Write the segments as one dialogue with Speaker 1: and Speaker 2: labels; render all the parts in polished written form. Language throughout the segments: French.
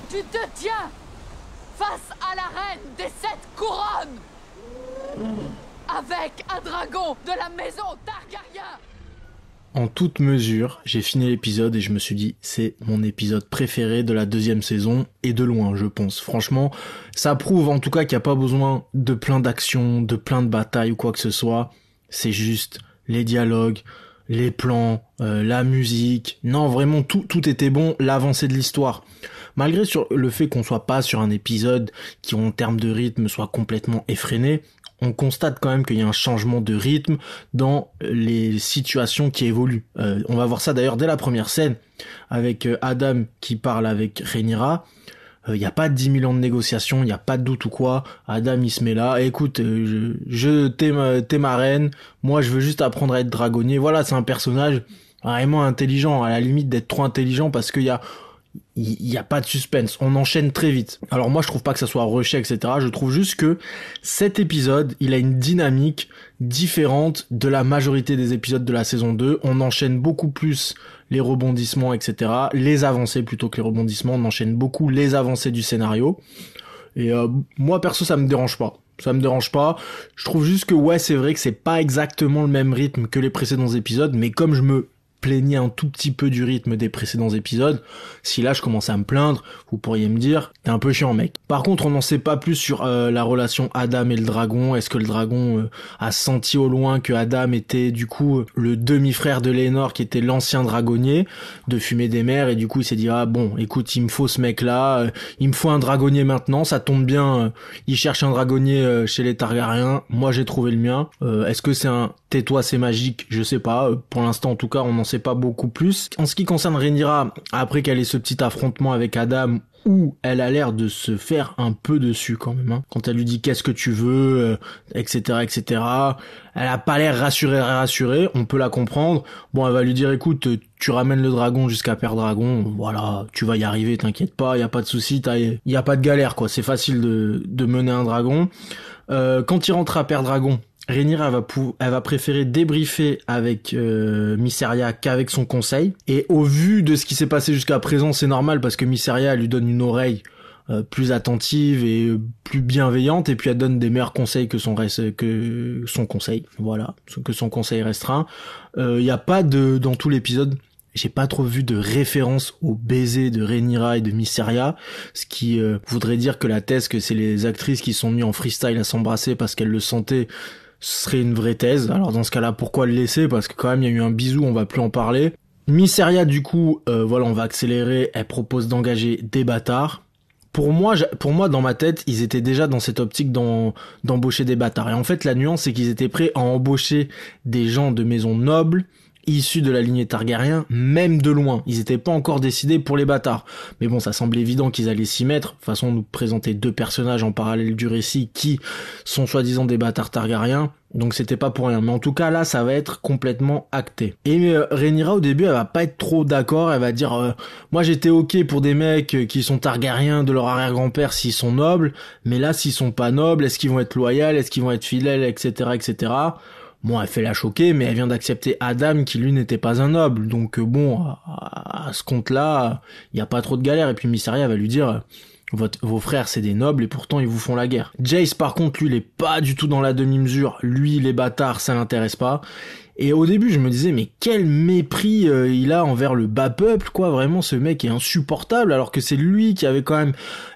Speaker 1: Tu te tiens face à la reine des 7 couronnes avec un dragon de la maison Targaryen.
Speaker 2: En toute mesure, j'ai fini l'épisode et je me suis dit, c'est mon épisode préféré de la 2e saison, et de loin, je pense. Franchement, ça prouve en tout cas qu'il n'y a pas besoin de plein d'actions, de plein de batailles ou quoi que ce soit. C'est juste les dialogues, les plans, la musique. Non, vraiment, tout était bon, l'avancée de l'histoire. Malgré le fait qu'on soit pas sur un épisode qui, en termes de rythme, soit complètement effréné, on constate quand même qu'il y a un changement de rythme dans les situations qui évoluent. On va voir ça d'ailleurs dès la première scène, avec Adam qui parle avec Rhaenyra. Il n'y a pas 10 000 ans de négociations, il n'y a pas de doute ou quoi. Adam il se met là, écoute, t'es ma reine, moi je veux juste apprendre à être dragonnier. Voilà, c'est un personnage vraiment intelligent, à la limite d'être trop intelligent, parce qu'il y a pas de suspense, on enchaîne très vite. Alors moi je trouve pas que ça soit rushé, etc. Je trouve juste que cet épisode, il a une dynamique différente de la majorité des épisodes de la saison 2. On enchaîne beaucoup plus les rebondissements, etc. Les avancées plutôt que les rebondissements, on enchaîne beaucoup les avancées du scénario. Et moi perso ça me dérange pas. Ça me dérange pas. Je trouve juste que ouais, c'est vrai que c'est pas exactement le même rythme que les précédents épisodes, mais comme je me plaignais un tout petit peu du rythme des précédents épisodes, si là je commençais à me plaindre, vous pourriez me dire t'es un peu chiant mec. Par contre on n'en sait pas plus sur la relation Adam et le dragon. Est-ce que le dragon a senti au loin que Adam était du coup le demi-frère de Laenor, qui était l'ancien dragonnier de Fumée des Mers, et du coup il s'est dit ah bon écoute, il me faut ce mec là, il me faut un dragonnier maintenant, ça tombe bien, il cherche un dragonnier chez les Targaryens, moi j'ai trouvé le mien. Est-ce que c'est un tais-toi c'est magique, je sais pas, pour l'instant en tout cas on n'en sait pas beaucoup plus. En ce qui concerne Rhaenyra, après qu'elle ait ce petit affrontement avec Adam, où elle a l'air de se faire un peu dessus quand même, hein. Quand elle lui dit qu'est-ce que tu veux, etc., etc. Elle a pas l'air rassurée, on peut la comprendre. Bon, elle va lui dire écoute, tu ramènes le dragon jusqu'à Père Dragon, voilà, tu vas y arriver, t'inquiète pas, y a pas de souci, y a pas de galère quoi, c'est facile de mener un dragon. Quand il rentre à Père Dragon, Rhaenyra elle va préférer débriefer avec Mysaria qu'avec son conseil. Et au vu de ce qui s'est passé jusqu'à présent, c'est normal parce que Mysaria lui donne une oreille plus attentive et plus bienveillante, et puis elle donne des meilleurs conseils que son conseil. Voilà, que son conseil restreint. Y a pas dans tout l'épisode, j'ai pas trop vu de référence au baiser de Rhaenyra et de Mysaria, ce qui voudrait dire que la thèse que c'est les actrices qui sont mises en freestyle à s'embrasser parce qu'elles le sentaient, ce serait une vraie thèse. Alors dans ce cas-là, pourquoi le laisser? Parce que quand même il y a eu un bisou, on va plus en parler. Mysaria du coup, voilà, on va accélérer, elle propose d'engager des bâtards. Pour moi, dans ma tête, ils étaient déjà dans cette optique d'embaucher des bâtards. Et en fait, la nuance, c'est qu'ils étaient prêts à embaucher des gens de maisons nobles, issus de la lignée Targaryen, même de loin. Ils étaient pas encore décidés pour les bâtards. Mais bon, ça semble évident qu'ils allaient s'y mettre. De toute façon, on nous présentait 2 personnages en parallèle du récit qui sont soi-disant des bâtards Targaryens. Donc c'était pas pour rien. Mais en tout cas, là, ça va être complètement acté. Et Rhaenyra, au début, elle va pas être trop d'accord. Elle va dire, moi j'étais ok pour des mecs qui sont Targaryens de leur arrière-grand-père s'ils sont nobles. Mais là, s'ils sont pas nobles, est-ce qu'ils vont être loyaux? Est-ce qu'ils vont être fidèles? Etc., etc. Bon, elle fait la choquer, mais elle vient d'accepter Adam qui lui n'était pas un noble. Donc bon, à ce compte-là, il y a pas trop de galère. Et puis Mysaria va lui dire vos frères c'est des nobles et pourtant ils vous font la guerre. Jace par contre, lui, il est pas du tout dans la demi-mesure. Lui, les bâtards, ça l'intéresse pas. Et au début, je me disais, mais quel mépris il a envers le bas peuple, quoi. Vraiment, ce mec est insupportable, alors que c'est lui qui avait quand même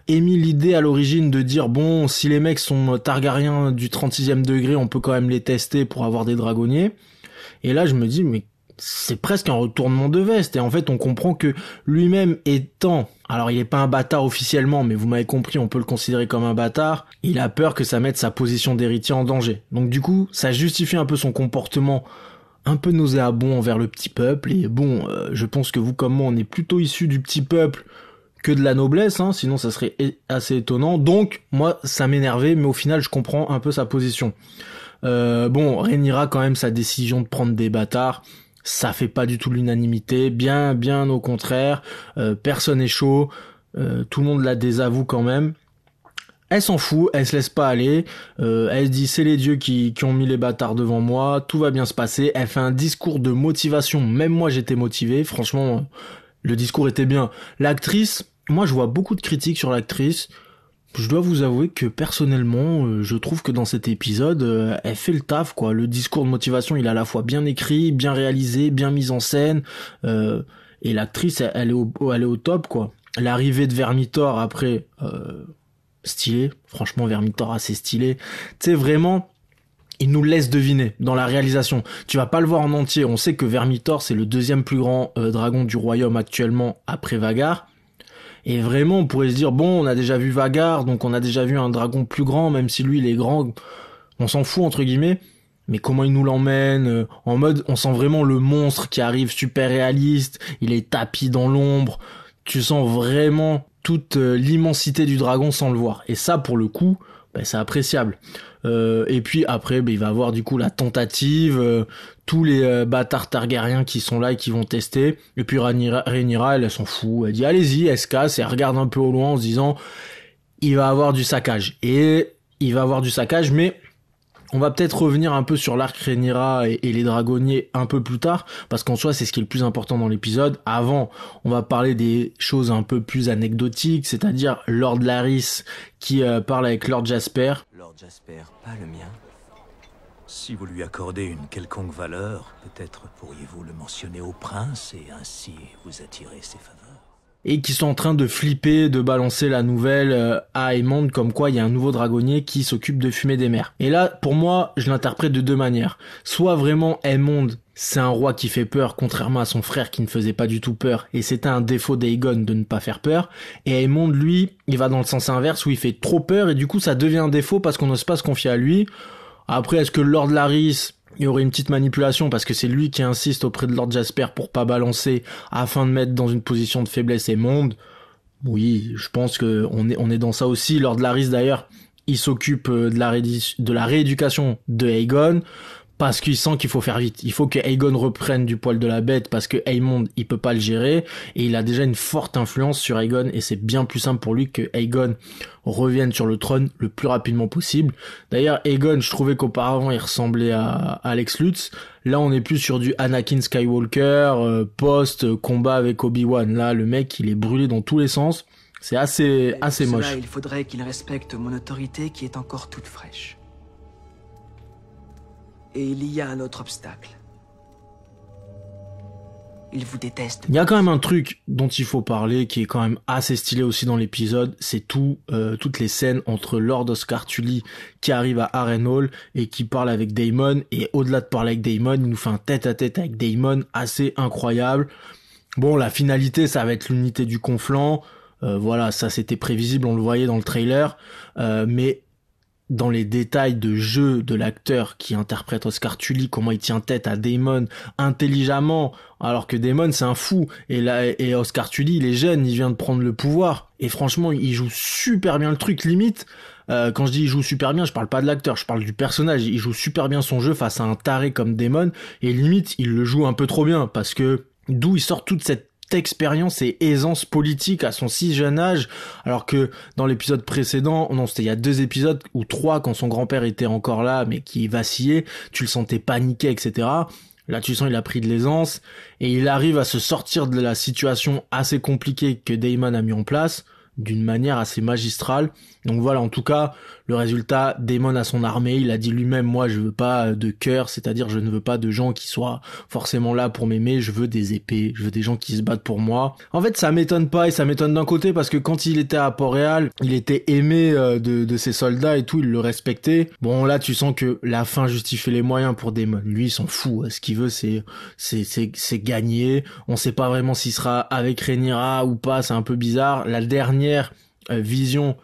Speaker 2: émis l'idée à l'origine de dire, bon, si les mecs sont Targaryens du 36e degré, on peut quand même les tester pour avoir des dragonniers. Et là, je me dis, mais c'est presque un retournement de veste. Et en fait, on comprend que lui-même étant... Alors, il est pas un bâtard officiellement, mais vous m'avez compris, on peut le considérer comme un bâtard. Il a peur que ça mette sa position d'héritier en danger. Donc du coup, ça justifie un peu son comportement un peu nauséabond envers le petit peuple. Et bon, je pense que vous comme moi, on est plutôt issus du petit peuple que de la noblesse, hein, sinon ça serait assez étonnant. Donc, moi, ça m'énervait, mais au final, je comprends un peu sa position. Bon, Rhaenyra, quand même, sa décision de prendre des bâtards, ça fait pas du tout l'unanimité, bien au contraire. Personne est chaud, tout le monde la désavoue quand même. Elle s'en fout, elle se laisse pas aller, elle se dit c'est les dieux qui ont mis les bâtards devant moi, tout va bien se passer. Elle fait un discours de motivation, même moi j'étais motivé, franchement le discours était bien. L'actrice, moi je vois beaucoup de critiques sur l'actrice. Je dois vous avouer que personnellement, je trouve que dans cet épisode, elle fait le taf, quoi. Le discours de motivation, il est à la fois bien écrit, bien réalisé, bien mis en scène, et l'actrice, elle est au top, quoi. L'arrivée de Vermithor après, stylé. Franchement, Vermithor assez stylé. Tu sais, vraiment, il nous laisse deviner dans la réalisation. Tu vas pas le voir en entier. On sait que Vermithor, c'est le deuxième plus grand dragon du royaume actuellement après Vhagar. Et vraiment, on pourrait se dire, bon, on a déjà vu Vhagar, donc on a déjà vu un dragon plus grand, même si lui, il est grand, on s'en fout, entre guillemets. Mais comment il nous l'emmène, en mode, on sent vraiment le monstre qui arrive super réaliste, il est tapi dans l'ombre, tu sens vraiment toute l'immensité du dragon sans le voir. Et ça, pour le coup, bah, c'est appréciable. Et puis après, bah, il va avoir du coup la tentative, tous les bâtards Targaryens qui sont là et qui vont tester. Et puis Rhaenyra, elle s'en fout. Elle dit allez-y, elle se casse et elle regarde un peu au loin en se disant il va avoir du saccage. Et il va avoir du saccage, mais on va peut-être revenir un peu sur l'arc Rhaenyra et les dragonniers un peu plus tard, parce qu'en soi, c'est ce qui est le plus important dans l'épisode. Avant, on va parler des choses un peu plus anecdotiques, c'est-à-dire Lord Larys qui parle avec Lord Jasper.
Speaker 3: Lord Jasper, pas le mien. Si vous lui accordez une quelconque valeur, peut-être pourriez-vous le mentionner au prince et ainsi vous attirer ses faveurs.
Speaker 2: Et qui sont en train de flipper, de balancer la nouvelle à Aemond, comme quoi il y a un nouveau dragonnier qui s'occupe de fumer des mers. Et là, pour moi, je l'interprète de deux manières. Soit vraiment Aemond, c'est un roi qui fait peur, contrairement à son frère qui ne faisait pas du tout peur, et c'était un défaut d'Aegon de ne pas faire peur. Et Aemond, lui, il va dans le sens inverse où il fait trop peur, et du coup ça devient un défaut parce qu'on n'ose pas se confier à lui. Après, est-ce que Lord Larys, il y aurait une petite manipulation parce que c'est lui qui insiste auprès de Lord Jasper pour pas balancer afin de mettre dans une position de faiblesse Aemond? Oui, je pense que on est dans ça aussi. Lord Larys d'ailleurs, il s'occupe de la rééducation de Aegon parce qu'il sent qu'il faut faire vite. Il faut que Aegon reprenne du poil de la bête parce que Aemond, il peut pas le gérer et il a déjà une forte influence sur Aegon et c'est bien plus simple pour lui que Aegon revienne sur le trône le plus rapidement possible. D'ailleurs, Aegon, je trouvais qu'auparavant il ressemblait à Alex Lutz. Là, on est plus sur du Anakin Skywalker post-combat avec Obi-Wan. Là, le mec, il est brûlé dans tous les sens. C'est assez moche.
Speaker 4: Cela, il faudrait qu'il respecte mon autorité qui est encore toute fraîche. Et il y a un autre obstacle. Il vous déteste.
Speaker 2: Il y a quand même un truc dont il faut parler qui est quand même assez stylé aussi dans l'épisode, c'est toutes les scènes entre Lord Oscar Tully qui arrive à Harrenhal et qui parle avec Daemon, et au-delà de parler avec Daemon, il nous fait un tête-à-tête avec Daemon assez incroyable. Bon, la finalité, ça va être l'unité du Conflant, voilà, ça c'était prévisible, on le voyait dans le trailer, mais dans les détails de jeu de l'acteur qui interprète Oscar Tully, comment il tient tête à Daemon intelligemment, alors que Daemon c'est un fou, et Oscar Tully il est jeune, il vient de prendre le pouvoir, et franchement il joue super bien le truc, limite, quand je dis il joue super bien, je parle pas de l'acteur, je parle du personnage, il joue super bien son jeu face à un taré comme Daemon, et limite il le joue un peu trop bien, parce que d'où il sort toute cette expérience et aisance politique à son si jeune âge, alors que dans l'épisode précédent, non, c'était il y a 2 épisodes ou 3 quand son grand-père était encore là mais qui vacillait, tu le sentais paniquer, etc. Là, tu sens il a pris de l'aisance et il arrive à se sortir de la situation assez compliquée que Daemon a mis en place d'une manière assez magistrale. Donc voilà, en tout cas, le résultat, Daemon a son armée, il a dit lui-même, moi je veux pas de cœur, c'est-à-dire je ne veux pas de gens qui soient forcément là pour m'aimer, je veux des épées, je veux des gens qui se battent pour moi. En fait, ça m'étonne pas, et ça m'étonne d'un côté parce que quand il était à Port-Réal, il était aimé de ses soldats et tout, il le respectait. Bon, là tu sens que la fin justifie les moyens pour Daemon. Lui, il s'en fout, ce qu'il veut c'est gagner. On sait pas vraiment s'il sera avec Rhaenyra ou pas, c'est un peu bizarre. La dernière vision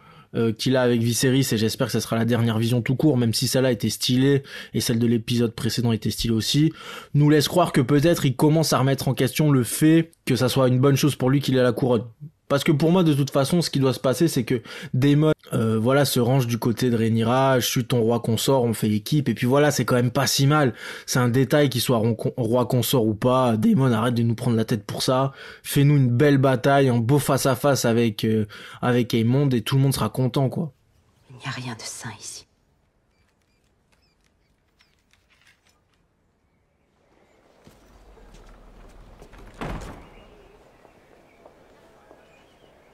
Speaker 2: qu'il a avec Viserys, et j'espère que ça sera la dernière vision tout court, même si celle-là était stylée et celle de l'épisode précédent était stylée aussi, nous laisse croire que peut-être il commence à remettre en question le fait que ça soit une bonne chose pour lui qu'il ait la couronne. Parce que pour moi, de toute façon, ce qui doit se passer, c'est que Daemon, voilà, se range du côté de Rhaenyra, je suis ton roi consort, on fait équipe, et puis voilà, c'est quand même pas si mal. C'est un détail qu'il soit roi consort ou pas. Daemon, arrête de nous prendre la tête pour ça. Fais-nous une belle bataille, un beau face-à-face avec Aemond, et tout le monde sera content, quoi.
Speaker 5: Il n'y a rien de sain ici.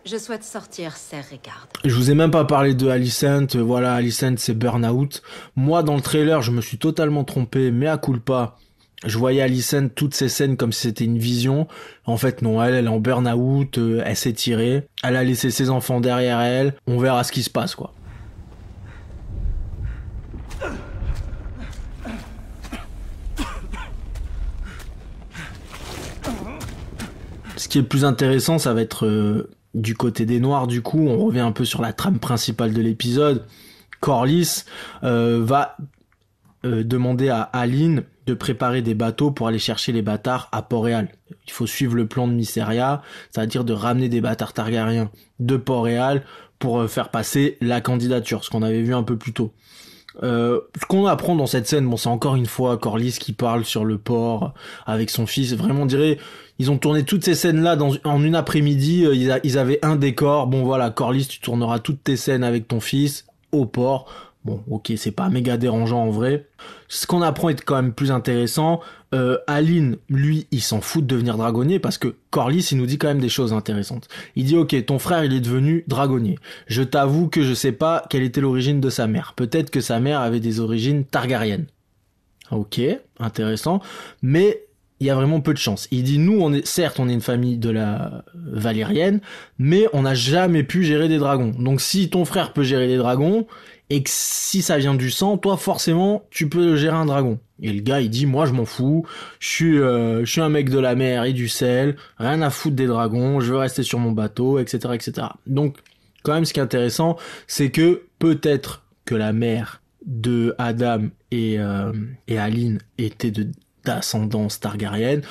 Speaker 5: Je souhaite sortir Ser Rigard.
Speaker 2: Je vous ai même pas parlé de Alicent. Voilà, Alicent, c'est Burnout. Moi, dans le trailer, je me suis totalement trompé, mea culpa. Je voyais Alicent, toutes ces scènes comme si c'était une vision. En fait, non, elle est en burn-out, elle s'est tirée. Elle a laissé ses enfants derrière elle. On verra ce qui se passe, quoi. Ce qui est le plus intéressant, ça va être du côté des Noirs, du coup. On revient un peu sur la trame principale de l'épisode. Corlys va demander à Aline de préparer des bateaux pour aller chercher les bâtards à Port-Réal. Il faut suivre le plan de Mysteria, c'est-à-dire de ramener des bâtards Targaryens de Port-Réal pour faire passer la candidature, ce qu'on avait vu un peu plus tôt. Ce qu'on apprend dans cette scène, bon, c'est encore une fois Corlys qui parle sur le port avec son fils. Vraiment, on dirait, ils ont tourné toutes ces scènes-là en une après-midi. Ils avaient un décor. Bon, voilà, Corlys, tu tourneras toutes tes scènes avec ton fils au port. Bon, ok, c'est pas méga dérangeant en vrai. Ce qu'on apprend est quand même plus intéressant. Aline, lui, il s'en fout de devenir dragonnier parce que Corlys, il nous dit quand même des choses intéressantes. Il dit, ok, ton frère, il est devenu dragonnier. Je t'avoue que je sais pas quelle était l'origine de sa mère. Peut-être que sa mère avait des origines targaryennes. Ok, intéressant. Mais il y a vraiment peu de chance. Il dit, nous, certes, on est une famille de la valérienne, mais on n'a jamais pu gérer des dragons. Donc si ton frère peut gérer des dragons, et que si ça vient du sang, toi forcément tu peux gérer un dragon. Et le gars il dit, moi je m'en fous, je suis un mec de la mer et du sel, rien à foutre des dragons, je veux rester sur mon bateau, etc., etc. Donc quand même ce qui est intéressant, c'est que peut-être que la mère de Adam et Aline était d'ascendance targaryenne.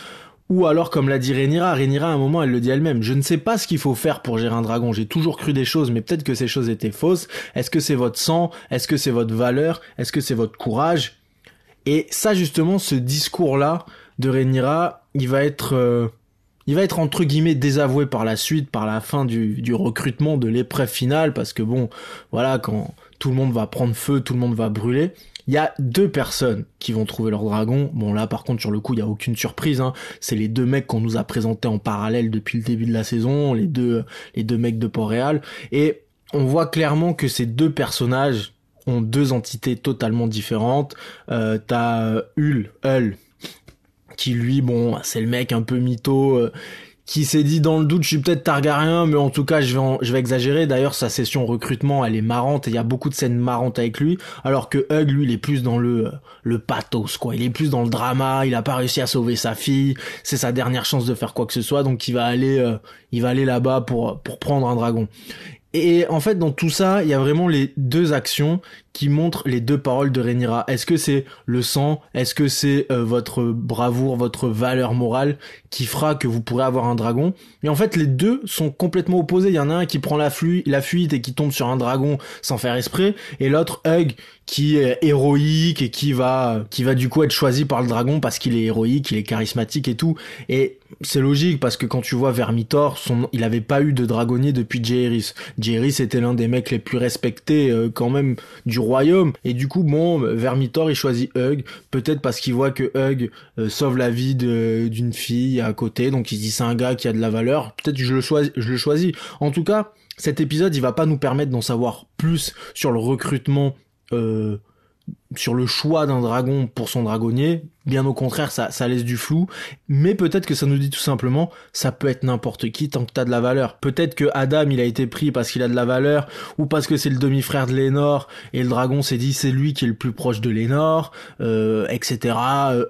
Speaker 2: Ou alors, comme l'a dit Rhaenyra à un moment, elle le dit elle-même. Je ne sais pas ce qu'il faut faire pour gérer un dragon. J'ai toujours cru des choses, mais peut-être que ces choses étaient fausses. Est-ce que c'est votre sang? Est-ce que c'est votre valeur? Est-ce que c'est votre courage? Et ça, justement, ce discours-là de Rhaenyra, il va être entre guillemets désavoué par la suite, par la fin du recrutement, de l'épreuve finale, parce que bon, voilà, quand tout le monde va prendre feu, tout le monde va brûler. Il y a 2 personnes qui vont trouver leur dragon. Bon là par contre sur le coup il y a aucune surprise, hein. C'est les 2 mecs qu'on nous a présentés en parallèle depuis le début de la saison, les deux mecs de Port-Réal. Et on voit clairement que ces 2 personnages ont 2 entités totalement différentes. T'as Hull qui lui, bon, c'est le mec un peu mytho, qui s'est dit dans le doute, je suis peut-être Targaryen, mais en tout cas, je vais exagérer. D'ailleurs, sa session recrutement, elle est marrante, et il y a beaucoup de scènes marrantes avec lui, alors que Hugh, lui, il est plus dans le pathos, quoi. Il est plus dans le drama, il a pas réussi à sauver sa fille, c'est sa dernière chance de faire quoi que ce soit, donc il va aller là-bas pour prendre un dragon. Et en fait, dans tout ça, il y a vraiment les 2 actions qui montrent les 2 paroles de Rhaenyra. Est-ce que c'est le sang? Est-ce que c'est votre bravoure, votre valeur morale qui fera que vous pourrez avoir un dragon? Et en fait, les 2 sont complètement opposés. Il y en a un qui prend la fuite et qui tombe sur un dragon sans faire exprès, et l'autre, Hugh, qui est héroïque et qui va du coup être choisi par le dragon parce qu'il est héroïque, il est charismatique et tout. Et c'est logique parce que quand tu vois Vermithor, il avait pas eu de dragonnier depuis Jaehaerys. Jaehaerys était l'un des mecs les plus respectés quand même du royaume, et du coup bon, Vermithor il choisit Hugh, peut-être parce qu'il voit que Hugh sauve la vie d'une fille à côté, donc il se dit c'est un gars qui a de la valeur, peut-être que je le choisis. En tout cas, cet épisode il va pas nous permettre d'en savoir plus sur le recrutement, sur le choix d'un dragon pour son dragonnier. Bien au contraire, ça laisse du flou, mais peut-être que ça nous dit tout simplement, ça peut être n'importe qui tant que t'as de la valeur. Peut-être que Adam, il a été pris parce qu'il a de la valeur, ou parce que c'est le demi-frère de Laenor, et le dragon s'est dit c'est lui qui est le plus proche de Laenor, etc.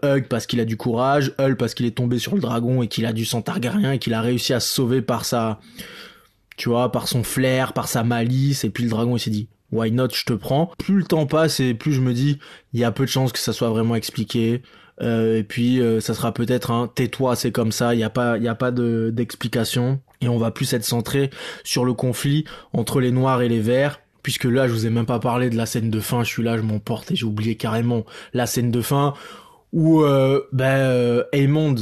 Speaker 2: Hugh parce qu'il a du courage, Hull parce qu'il est tombé sur le dragon et qu'il a du sang targaryen et qu'il a réussi à se sauver par son flair, par sa malice, et puis le dragon il s'est dit why not, je te prends. Plus le temps passe et plus je me dis il y a peu de chances que ça soit vraiment expliqué, et puis ça sera peut-être un tais-toi, c'est comme ça, il y a pas d'explication, et on va plus être centré sur le conflit entre les noirs et les verts, puisque là je vous ai même pas parlé de la scène de fin. Je suis là, je m'emporte et j'ai oublié carrément la scène de fin où Aemond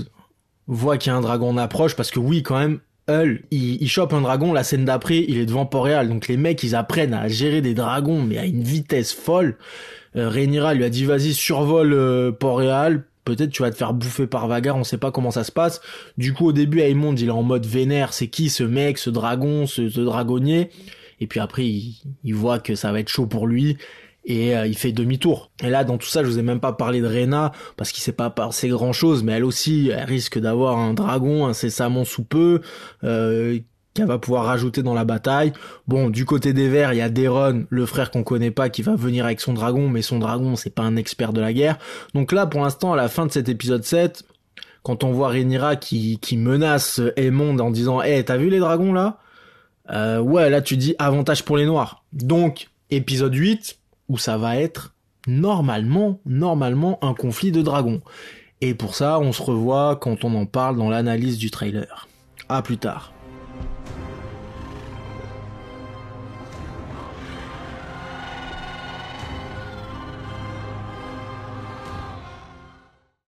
Speaker 2: voit qu'il y a un dragon en approche, parce que oui quand même, Hull, il chope un dragon, la scène d'après, il est devant Port-Réal. Donc les mecs, ils apprennent à gérer des dragons, mais à une vitesse folle. Rhaenyra lui a dit, vas-y, survole Port-Réal. peut-être tu vas te faire bouffer par Vhagar, on sait pas comment ça se passe. Du coup, au début, Aemond, il est en mode vénère, c'est qui ce mec, ce dragon, ce dragonnier? Et puis après, il voit que ça va être chaud pour lui, et il fait demi-tour. Et là, dans tout ça, je vous ai même pas parlé de Rhaena, parce qu'il s'est pas passé grand-chose, mais elle aussi, elle risque d'avoir un dragon incessamment sous peu, qu'elle va pouvoir rajouter dans la bataille. Bon, du côté des Verts, il y a Daeron, le frère qu'on connaît pas, qui va venir avec son dragon, mais son dragon, c'est pas un expert de la guerre. Donc là, pour l'instant, à la fin de cet épisode 7, quand on voit Rhaenyra qui menace Aemond en disant « Hey, t'as vu les dragons, là ?» Ouais, là, tu dis avantage pour les Noirs. Donc, épisode 8, où ça va être normalement, un conflit de dragons. Et pour ça, on se revoit quand on en parle dans l'analyse du trailer. À plus tard.